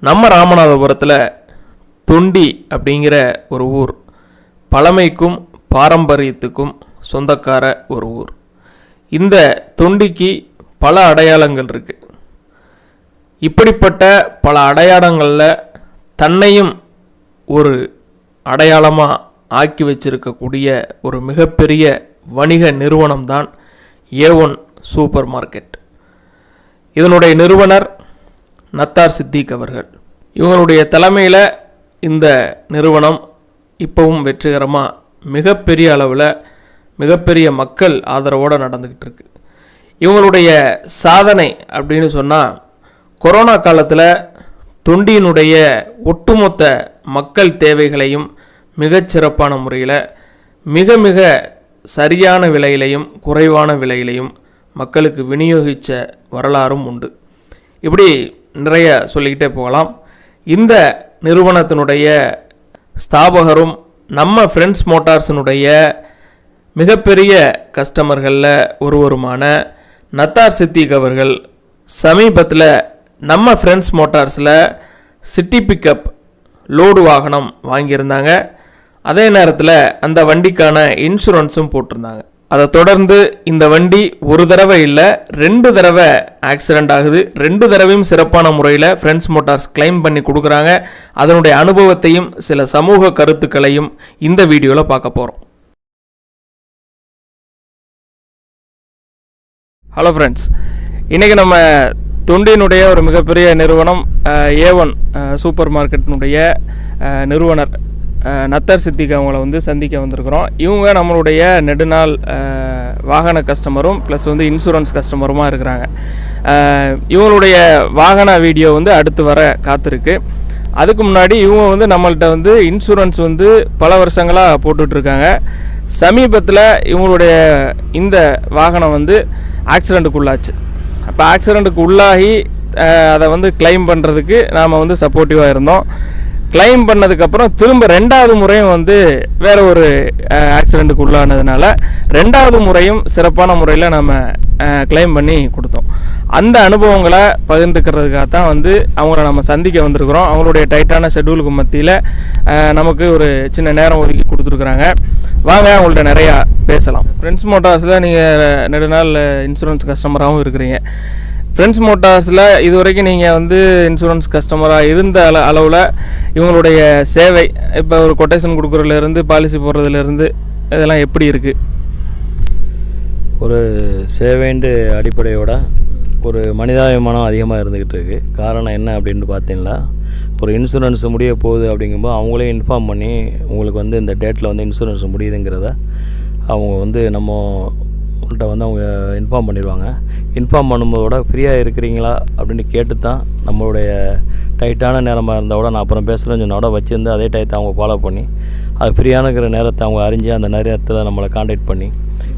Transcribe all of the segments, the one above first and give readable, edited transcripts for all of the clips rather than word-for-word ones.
நம்ம ராமநாதபுரத்தில் தொண்டி அப்படிங்கிற ஒரு ஊர் பழமைக்கும் பாரம்பரியத்துக்கும் சொந்தக்கார ஒரு ஊர். இந்த தொண்டிக்கு பல அடையாளங்கள் இருக்குது. இப்படிப்பட்ட பல அடையாளங்களில் தன்னையும் ஒரு அடையாளமாக ஆக்கி வச்சிருக்கக்கூடிய ஒரு மிகப்பெரிய வணிக நிறுவனம்தான் A1 சூப்பர் மார்க்கெட். இதனுடைய நிறுவனர் நத்தார் சித்திக் அவர்கள். இவங்களுடைய தலைமையில் இந்த நிறுவனம் இப்போவும் வெற்றிகரமாக மிகப்பெரிய அளவில் மிகப்பெரிய மக்கள் ஆதரவோடு நடந்துக்கிட்டு இருக்கு. இவங்களுடைய சாதனை அப்படின்னு சொன்னால், கொரோனா காலத்தில் தொண்டியினுடைய ஒட்டுமொத்த மக்கள் தேவைகளையும் மிகச்சிறப்பான முறையில் மிக மிக சரியான விலையிலையும் குறைவான விலையிலையும் மக்களுக்கு விநியோகித்த வரலாறும் உண்டு. இப்படி நிறைய சொல்லிக்கிட்டே போகலாம். இந்த நிறுவனத்தினுடைய ஸ்தாபகரும் நம்ம ஃப்ரெண்ட்ஸ் மோட்டார்ஸினுடைய மிகப்பெரிய கஸ்டமர்களில் ஒருவருமான நத்தார் சித்திக் அவர்கள் சமீபத்தில் நம்ம ஃப்ரெண்ட்ஸ் மோட்டார்ஸில் சிட்டி பிக்கப் லோடு வாகனம் வாங்கியிருந்தாங்க. அதே நேரத்தில் அந்த வண்டிக்கான இன்சூரன்ஸும் போட்டிருந்தாங்க. அதை தொடர்ந்து இந்த வண்டி ஒரு தடவை இல்லை 2 தடவை ஆக்சிடெண்ட் ஆகுது. 2 தடவையும் சிறப்பான முறையில் ஃப்ரெண்ட்ஸ் மோட்டார்ஸ் கிளைம் பண்ணி கொடுக்குறாங்க. அதனுடைய அனுபவத்தையும் சில சமூக கருத்துக்களையும் இந்த வீடியோவில் பார்க்க போகிறோம். ஹலோ ஃப்ரெண்ட்ஸ், இன்றைக்கி நம்ம தொண்டியினுடைய ஒரு மிகப்பெரிய நிறுவனம் A1 சூப்பர் மார்க்கெட்டினுடைய நிறுவனர் நத்தார் சித்திக் அவங்கள சந்திக்க வந்திருக்கிறோம். இவங்க நம்மளுடைய நெடுநாள் வாகன கஸ்டமரும் ப்ளஸ் இன்சூரன்ஸ் கஸ்டமருமா இருக்கிறாங்க. இவங்களுடைய வாகன வீடியோ அடுத்து வர காத்திருக்கு. அதுக்கு முன்னாடி இவங்க நம்மள்கிட்ட இன்சூரன்ஸ் பல வருஷங்களாக போட்டுட்ருக்காங்க. சமீபத்தில் இவங்களுடைய இந்த வாகனம் ஆக்சிடெண்ட்டுக்குள்ளாச்சு. அப்போ ஆக்சிடெண்ட்டுக்கு உள்ளாகி அதை கிளைம் பண்ணுறதுக்கு நாம் சப்போர்ட்டிவாக இருந்தோம். கிளைம் பண்ணதுக்கப்புறம் திரும்ப 2வது முறையும் வேறு ஒரு ஆக்சிடெண்ட்டுக்கு உள்ளானதுனால 2வது முறையும் சிறப்பான முறையில் நம்ம கிளைம் பண்ணி கொடுத்தோம். அந்த அனுபவங்களை பகிர்ந்துக்கிறதுக்காக தான் அவங்கள நம்ம சந்திக்க வந்திருக்கிறோம். அவங்களுடைய டைட்டான ஷெட்யூலுக்கு மத்தியில் நமக்கு ஒரு சின்ன நேரம் ஒதுக்கி கொடுத்துருக்குறாங்க. வாங்க அவங்கள்ட்ட நிறையா பேசலாம். ஃப்ரெண்ட்ஸ் மோட்டார்ஸில் நீங்கள் நெடுநாள் இன்சூரன்ஸ் கஸ்டமராகவும் இருக்கிறீங்க. ஃப்ரெண்ட்ஸ் மோட்டார்ஸில் இது வரைக்கும் நீங்கள் இன்சூரன்ஸ் கஸ்டமராக இருந்த அளவில் இவங்களுடைய சேவை, இப்போ ஒரு கொட்டேஷன் கொடுக்குறதுலேருந்து பாலிசி போடுறதுலேருந்து இதெல்லாம் எப்படி இருக்குது? ஒரு சேவைண்டு அடிப்படையோட ஒரு மனிதாபிமானம் அதிகமாக இருந்துக்கிட்டு இருக்குது. காரணம் என்ன அப்படின்னு பார்த்தீங்கன்னா, ஒரு இன்சூரன்ஸ் முடிய போகுது அப்படிங்கும்போது அவங்களே இன்ஃபார்ம் பண்ணி உங்களுக்கு இந்த டேட்டில் இன்சூரன்ஸ் முடியுதுங்கிறத அவங்க நம்மள்கிட்ட அவங்க இன்ஃபார்ம் பண்ணிடுவாங்க. இன்ஃபார்ம் பண்ணும்போதோட ஃப்ரீயாக இருக்கிறீங்களா அப்படின்னு கேட்டு தான், நம்மளுடைய டைட்டான நேரமாக இருந்தால் கூட நான் அப்புறம் பேசுகிறேன்னு சொன்னோட வச்சுருந்து அதே டயத்தை அவங்க ஃபாலோ பண்ணி அது ஃப்ரீயானுக்கிற நேரத்தை அவங்க அறிஞ்சு அந்த நேரத்தில் நம்மளை கான்டாக்ட் பண்ணி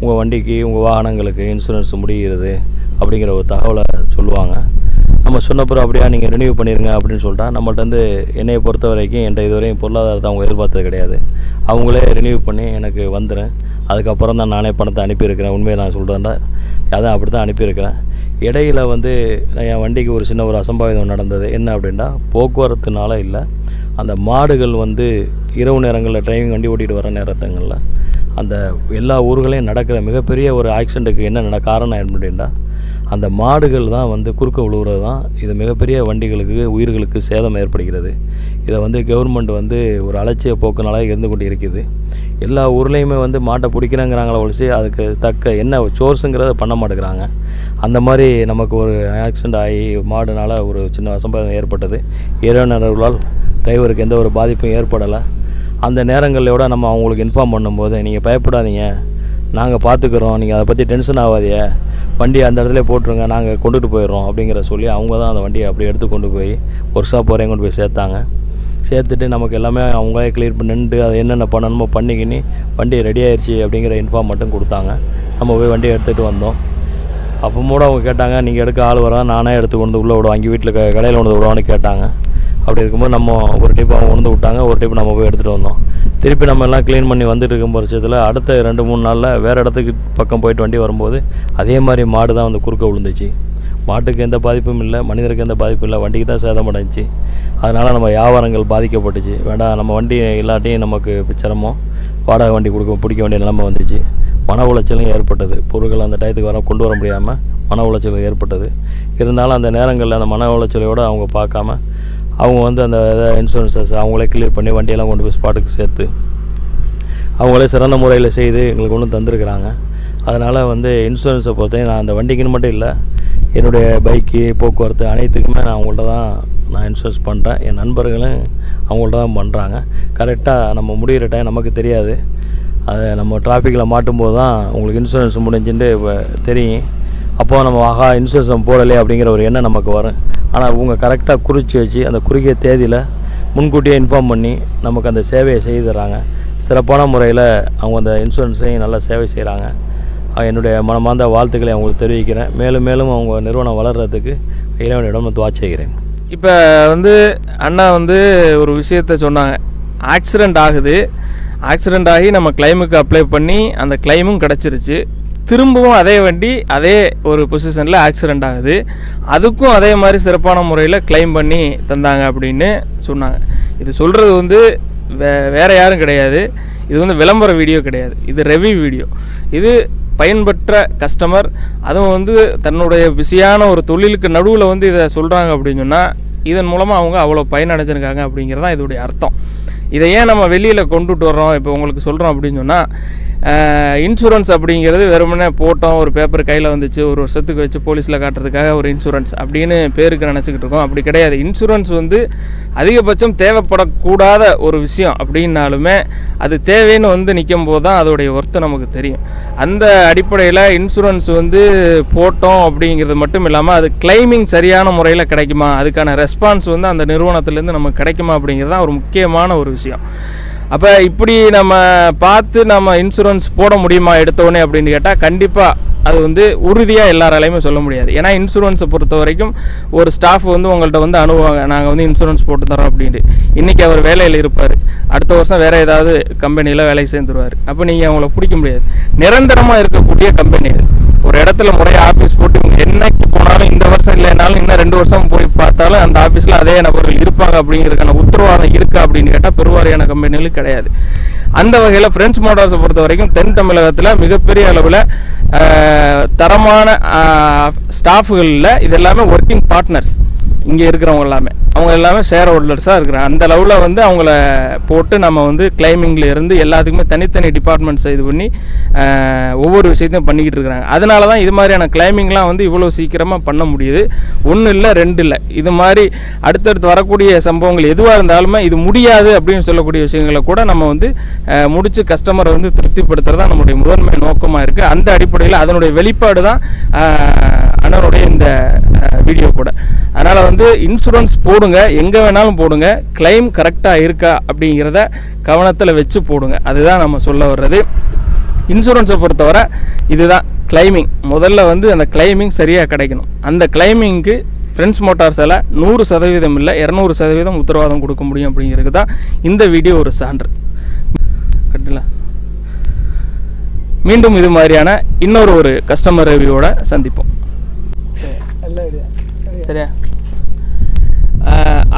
உங்கள் வண்டிக்கு உங்கள் வாகனங்களுக்கு இன்சூரன்ஸ் முடிகிறது அப்படிங்கிற ஒரு தகவலை சொல்லுவாங்க. நம்ம சொன்னப்புறம் அப்படியா நீங்கள் ரினியூ பண்ணிடுங்க அப்படின்னு சொல்லிட்டா, நம்மள்ட்ட என்னையை பொறுத்த வரைக்கும் என்கிட்ட இதுவரையும் பொருளாதாரத்தை அவங்க எதிர்பார்த்தது கிடையாது. அவங்களே ரினியூ பண்ணி எனக்கு வந்துடும். அதுக்கப்புறம் தான் நானே பணத்தை அனுப்பியிருக்கிறேன். உண்மையை நான் சொல்கிறேன்டா, அதான் அப்படி தான் அனுப்பியிருக்கிறேன். இடையில் என் வண்டிக்கு ஒரு சின்ன ஒரு அசம்பாவிதம் நடந்தது. என்ன அப்படின்னா, போக்குவரத்துனால இல்லை, அந்த மாடுகள் இரவு நேரங்களில் டிரைவிங் வண்டி ஓட்டிகிட்டு வர நேரத்துங்களில் அந்த எல்லா ஊர்களையும் நடக்கிற மிகப்பெரிய ஒரு ஆக்சிடெண்ட்டுக்கு என்ன காரணம் அப்படின்னா, அந்த மாடுகள் தான் குறுக்க விழுகிறது தான் இது மிகப்பெரிய வண்டிகளுக்கு உயிர்களுக்கு சேதம் ஏற்படுகிறது. இதை கவர்மெண்ட் ஒரு அலட்சிய போக்குனால இருந்து கொண்டு இருக்குது. எல்லா ஊர்லேயுமே மாட்டை பிடிக்கிறாங்கிறாங்களே ஒழிச்சு அதுக்கு தக்க என்ன சோர்ஸுங்கிறத பண்ண மாட்டேங்கிறாங்க. அந்த மாதிரி நமக்கு ஒரு ஆக்சிடெண்ட் ஆகி மாடுனால் ஒரு சின்ன அசம்பாவிதம் ஏற்பட்டது. இறைவனர்களால் டிரைவருக்கு எந்த ஒரு பாதிப்பும் ஏற்படலை. அந்த நேரங்களோட நம்ம அவங்களுக்கு இன்ஃபார்ம் பண்ணும்போது, நீங்கள் பயப்படாதீங்க, நாங்கள் பார்த்துக்குறோம், நீங்கள் அதை பற்றி டென்ஷன் ஆகாதீங்க, வண்டியை அந்த இடத்துல போட்டுருங்க, நாங்கள் கொண்டுட்டு போயிடுறோம் அப்படிங்கிற சொல்லி அவங்க தான் அந்த வண்டியை அப்படியே எடுத்து கொண்டு போய் ஒர்க் ஷாப் வரையும் கொண்டு போய் சேர்த்தாங்க. சேர்த்துட்டு நமக்கு எல்லாமே அவங்களே கிளியர் பண்ணிட்டு அதை என்னென்ன பண்ணணுமோ பண்ணிக்கின்னு வண்டி ரெடி ஆயிடுச்சு அப்படிங்கிற இன்ஃபார்ம் மட்டும் கொடுத்தாங்க. நம்ம போய் வண்டியை எடுத்துகிட்டு வந்தோம். அப்போ கூட அவங்க கேட்டாங்க, நீங்கள் எடுக்க ஆள் வரா, நானே எடுத்து கொண்டு உள்ளே விட வாங்கி வீட்டில் கடையில் கொண்டு விடுவான்னு கேட்டாங்க. அப்படி இருக்கும்போது நம்ம ஒரு டைப் அவங்க கொண்டு விட்டாங்க, ஒரு டைப் நம்ம போய் எடுத்துகிட்டு வந்தோம். திருப்பி நம்ம எல்லாம் க்ளீன் பண்ணி வந்துட்டு இருக்கும் பட்சத்தில் அடுத்த 2-3 நாளில் வேறு இடத்துக்கு பக்கம் போயிட்டு வண்டி வரும்போது அதே மாதிரி மாடு தான் வந்து குறுக்க விழுந்துச்சு. மாட்டுக்கு எந்த பாதிப்பும் இல்லை, மனிதருக்கு எந்த பாதிப்பும் இல்லை, வண்டிக்கு தான் சேதம் அடைஞ்சிச்சு. அதனால் நம்ம வியாபாரங்கள் பாதிக்கப்பட்டுச்சு. வேண்டாம், நம்ம வண்டி இல்லாட்டியும் நமக்கு சிரமம், வாடகை வண்டி பிடிக்க வேண்டிய நிலைமை வந்துச்சு. மன உளைச்சலும் ஏற்பட்டது. பொருட்கள் அந்த டயத்துக்கு கொண்டு வர முடியாமல் மன உளைச்சல் ஏற்பட்டது. இருந்தாலும் அந்த நேரங்களில் அந்த மன உளைச்சலையோடு அவங்க பார்க்காம அவங்க வந்து அந்த இன்சூரன்ஸஸ் அவங்களே கிளியர் பண்ணி வண்டியெல்லாம் கொண்டு போய் ஸ்பாட்டுக்கு சேர்த்து அவங்களே சிறந்த முறையில் செய்து எங்களுக்கு ஒன்று தந்துருக்குறாங்க. அதனால் வந்து இன்சூரன்ஸை பொறுத்தவரை நான் அந்த வண்டிக்குன்னு மட்டும் இல்லை, என்னுடைய பைக்கு போக்குவரத்து அனைத்துக்குமே நான் அவங்கள்ட்ட தான் நான் இன்சூரன்ஸ் பண்ணுறேன். என் நண்பர்களும் அவங்கள்ட்ட தான் பண்ணுறாங்க. கரெக்டாக நம்ம முடிகிற டைம் நமக்கு தெரியாது. அதை நம்ம டிராஃபிக்கில் மாட்டும்போது தான் உங்களுக்கு இன்சூரன்ஸ் முடிஞ்சுட்டு தெரியும். அப்போது நம்ம ஆகா இன்சூரன்ஸ் நம்ம போடலையே அப்படிங்கிற ஒரு எண்ணம் நமக்கு வரும். ஆனால் அவங்க கரெக்டாக குறித்து வச்சு அந்த குறுகிய தேதியில் முன்கூட்டியே இன்ஃபார்ம் பண்ணி நமக்கு அந்த சேவையை செய்து தராங்க. சிறப்பான முறையில் அவங்க அந்த இன்சூரன்ஸையும் நல்லா சேவை செய்கிறாங்க. என்னுடைய மனமார்ந்த வாழ்த்துக்களை அவங்களுக்கு தெரிவிக்கிறேன். மேலும் மேலும் அவங்க நிறுவனம் வளர்கிறதுக்கு இறைவனிடம் துவா செய்கிறேன். இப்போ வந்து அண்ணா வந்து ஒரு விஷயத்த சொன்னாங்க. ஆக்சிடெண்ட் ஆகுது, ஆக்சிடெண்ட் ஆகி நம்ம கிளைமுக்கு அப்ளை பண்ணி அந்த கிளைமும் கிடச்சிருச்சு. திரும்பவும் அதே வண்டி அதே ஒரு பொசிஷனில் ஆக்சிடெண்ட் ஆகுது, அதுக்கும் அதே மாதிரி சிறப்பான முறையில் கிளைம் பண்ணி தந்தாங்க அப்படின்னு சொன்னாங்க. இது சொல்கிறது வந்து வேறு யாரும் கிடையாது, இது வந்து விளம்பர வீடியோ கிடையாது, இது ரெவ்யூ வீடியோ. இது பயன்பெற்ற கஸ்டமர், அதுவும் வந்து தன்னுடைய பிஸியான ஒரு தொழிலுக்கு நடுவில் வந்து இதை சொல்கிறாங்க அப்படின்னு சொன்னால் இதன் மூலமாக அவங்க அவ்வளோ பயனடைஞ்சிருக்காங்க அப்படிங்கிறது தான் இதோடைய அர்த்தம். இதை ஏன் நம்ம வெளியில் கொண்டுட்டு வர்றோம் இப்போ உங்களுக்கு சொல்கிறோம் அப்படின்னு சொன்னால், இன்சூரன்ஸ் அப்படிங்கிறது வெறுமனே போட்டோம், ஒரு பேப்பர் கையில் வந்துச்சு, ஒரு வருஷத்துக்கு வச்சு போலீஸில் காட்டுறதுக்காக ஒரு இன்சூரன்ஸ் அப்படின்னு பேருக்கு நினச்சிக்கிட்டு இருக்கோம். அப்படி கிடையாது. இன்சூரன்ஸ் வந்து அதிகபட்சம் தேவைப்படக்கூடாத ஒரு விஷயம் அப்படின்னாலுமே அது தேவைன்னு வந்து நிற்கும் போது தான் அதோடைய ஒர்த்து நமக்கு தெரியும். அந்த அடிப்படையில் இன்சூரன்ஸ் வந்து போட்டோம் அப்படிங்கிறது மட்டும் இல்லாமல் அது கிளைமிங் சரியான முறையில் கிடைக்குமா, அதுக்கான ரெஸ்பான்ஸ் வந்து அந்த நிறுவனத்துலேருந்து நமக்கு கிடைக்குமா அப்படிங்கிறது தான் ஒரு முக்கியமான ஒரு விஷயம். அப்போ இப்படி நம்ம பார்த்து நம்ம இன்சூரன்ஸ் போட முடியுமா எடுத்தோடனே அப்படின்னு கேட்டால் கண்டிப்பாக அது வந்து உறுதியாக எல்லாராலையுமே சொல்ல முடியாது. ஏன்னா இன்சூரன்ஸை பொறுத்த வரைக்கும் ஒரு ஸ்டாஃப் வந்து உங்கள்கிட்ட வந்து அனுப்புவாங்க, நாங்கள் வந்து இன்சூரன்ஸ் போட்டு தரோம் அப்படின்ட்டு. இன்றைக்கி அவர் வேலையில் இருப்பார், அடுத்த வருஷம் வேறு ஏதாவது கம்பெனியில் வேலைக்கு சேர்ந்துருவார். அப்போ நீங்கள் அவங்கள பிடிக்க முடியாது. நிரந்தரமாக இருக்கக்கூடிய கம்பெனி ஒரு இடத்துல முறையாக ஆஃபீஸ் போட்டு என்னைக்கு போனாலும் இந்த வருஷம் இல்லைனாலும் இன்னும் 2 வருஷம் போய் பார்த்தாலும் அந்த ஆஃபீஸில் அதே நபர்கள் இருப்பாங்க அப்படிங்கிறதுக்கான உத்தரவாதம் இருக்கா அப்படின்னு கேட்டால் பெருவாரியான கம்பெனிகளும் கிடையாது. அந்த வகையில் ஃப்ரெண்ட்ஸ் மோட்டார்ஸை பொறுத்த வரைக்கும் தென் தமிழகத்தில் மிகப்பெரிய அளவில் தரமான ஸ்டாஃபுகளில் இது எல்லாமே ஒர்க்கிங் பார்ட்னர்ஸ். இங்கே இருக்கிறவங்க எல்லாமே அவங்க எல்லாமே ஷேர் ஹோல்டர்ஸாக இருக்கிறாங்க. அந்த லெவலில் வந்து அவங்கள போட்டு நம்ம வந்து கிளைமிங்கில் இருந்து எல்லாத்துக்குமே தனித்தனி டிபார்ட்மெண்ட்ஸை இது பண்ணி ஒவ்வொரு விஷயத்தையும் பண்ணிக்கிட்டு இருக்கிறாங்க. அதனால தான் இது மாதிரியான கிளைமிங்லாம் வந்து இவ்வளோ சீக்கிரமாக பண்ண முடியுது. 1 இல்லை 2 இல்லை, இது மாதிரி அடுத்தடுத்து வரக்கூடிய சம்பவங்கள் எதுவாக இருந்தாலுமே இது முடியாது அப்படின்னு சொல்லக்கூடிய விஷயங்களை கூட நம்ம வந்து முடித்து கஸ்டமரை வந்து திருப்திப்படுத்துறது தான் நம்மளுடைய முதன்மை நோக்கமாக இருக்குது. அந்த அடிப்படையில் அதனுடைய வெளிப்பாடு தான் அண்ணனுடைய இந்த வீடியோ கூட. அதனால் வந்து இன்சூரன்ஸ் போடுங்க, எங்கே வேணாலும் போடுங்க, கிளைம் கரெக்டாக இருக்கா அப்படிங்கிறத கவனத்தில் வச்சு போடுங்க. அதுதான் நம்ம சொல்ல வர்றது. இன்சூரன்ஸை பொறுத்தவரை இதுதான் கிளைமிங். முதல்ல வந்து அந்த கிளைமிங் சரியாக கிடைக்கணும். அந்த கிளைமிங்க்கு ஃப்ரெண்ட்ஸ் மோட்டார்ஸால் 100% இல்லை 200% உத்தரவாதம் கொடுக்க முடியும் அப்படிங்கிறது தான் இந்த வீடியோ ஒரு சான்று. கட்டல மீண்டும் இது மாதிரியான இன்னொரு ஒரு கஸ்டமர் ரிவ்யூவோட சந்திப்போம். சரியா?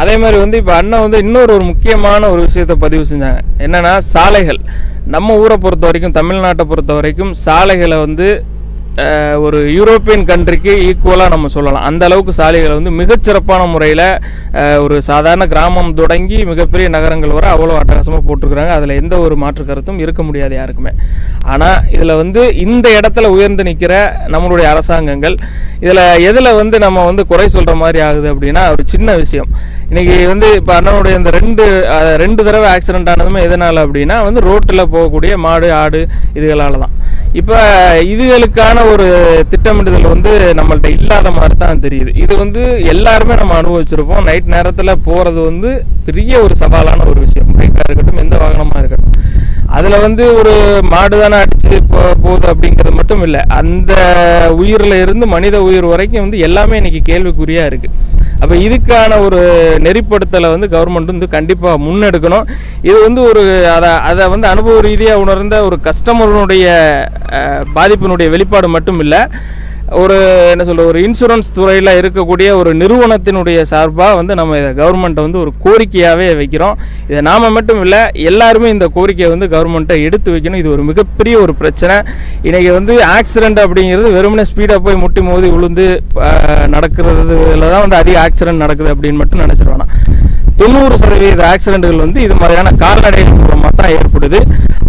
அதே மாதிரி வந்து இப்போ அண்ணன் வந்து இன்னொரு முக்கியமான ஒரு விஷயத்தை பதிவு செஞ்சாங்க. என்னென்னா சாலைகள். நம்ம ஊரை பொறுத்த வரைக்கும், தமிழ்நாட்டை பொறுத்த வரைக்கும் சாலைகளை வந்து ஒரு யூரோப்பியன் கண்ட்ரிக்கு ஈக்குவலாக நம்ம சொல்லலாம். அந்த அளவுக்கு சாலைகளை வந்து மிகச்சிறப்பான முறையில் ஒரு சாதாரண கிராமம் தொடங்கி மிகப்பெரிய நகரங்கள் வரை அவ்வளோ அட்டகாசமாக போட்டிருக்கிறாங்க. அதில் எந்த ஒரு மாற்று கருத்தும் இருக்க முடியாது யாருக்குமே. ஆனால் இதில் வந்து இந்த இடத்துல உயர்ந்து நிற்கிற நம்மளுடைய அரசாங்கங்கள் இதில் எதில் வந்து நம்ம வந்து குறை சொல்கிற மாதிரி ஆகுது அப்படின்னா ஒரு சின்ன விஷயம். இன்றைக்கி வந்து இப்போ அண்ணனுடைய இந்த ரெண்டு தடவை ஆக்சிடென்ட் ஆனதுமே எதனால் அப்படின்னா வந்து ரோட்டில் போகக்கூடிய மாடு ஆடு இதுகளால் தான். இப்போ இதுகளுக்கான ஒரு திட்டமிடுதல் வந்து நம்மள்ட்ட இல்லாத மாதிரி தான் தெரியுது. இது வந்து எல்லாருமே நம்ம அனுபவிச்சிருப்போம். நைட் நேரத்தில் போகிறது வந்து பெரிய ஒரு சவாலான ஒரு விஷயம். பைக்காக இருக்கட்டும், எந்த வாகனமாக இருக்கட்டும். அதில் வந்து ஒரு மாடு தானே அடிச்சு போகுது அப்படிங்கிறது மட்டும் இல்லை, அந்த உயிரில் இருந்து மனித உயிர் வரைக்கும் வந்து எல்லாமே இன்றைக்கி கேள்விக்குறியாக இருக்குது. அப்போ இதுக்கான ஒரு நெறிப்படுத்தலை வந்து கவர்மெண்ட் வந்து கண்டிப்பாக முன்னெடுக்கணும். இது வந்து ஒரு அதை வந்து அனுபவ ரீதியாக உணர்ந்த ஒரு கஸ்டமருடைய பாதிப்பினுடைய வெளிப்பாடு மட்டும் இல்லை, ஒரு என்ன சொல்ற ஒரு இன்சூரன்ஸ் துறையில் இருக்கக்கூடிய ஒரு நிறுவனத்தினுடைய சார்பாக வந்து நம்ம இதை கவர்மெண்ட்டை வந்து ஒரு கோரிக்கையாகவே வைக்கிறோம். இதை நாம் மட்டும் இல்லை, எல்லாருமே இந்த கோரிக்கையை வந்து கவர்மெண்ட்டை எடுத்து வைக்கணும். இது ஒரு மிகப்பெரிய ஒரு பிரச்சனை. இன்றைக்கி வந்து ஆக்சிடெண்ட் அப்படிங்கிறது வெறுமனே ஸ்பீடாக போய் முட்டி மோதி விழுந்து நடக்கிறதுல தான் வந்து அதிக ஆக்சிடெண்ட் நடக்குது அப்படின்னு மட்டும் நினச்சிருவானா. 90% ஆக்சிடென்ட்கள் வந்து இது மாதிரியான கால்நடைகள் மூலமாக தான் ஏற்படுது.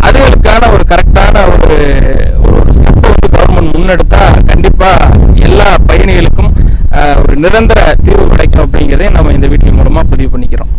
அதுகளுக்கான ஒரு கரெக்டான ஒரு ஸ்டெப்பை வந்து கவர்மெண்ட் முன்னெடுத்தா கண்டிப்பாக எல்லா பயணிகளுக்கும் ஒரு நிரந்தர தீர்வு கிடைக்கும் அப்படிங்கிறதை நம்ம இந்த வீடியோ மூலமாக பதிவு பண்ணிக்கிறோம்.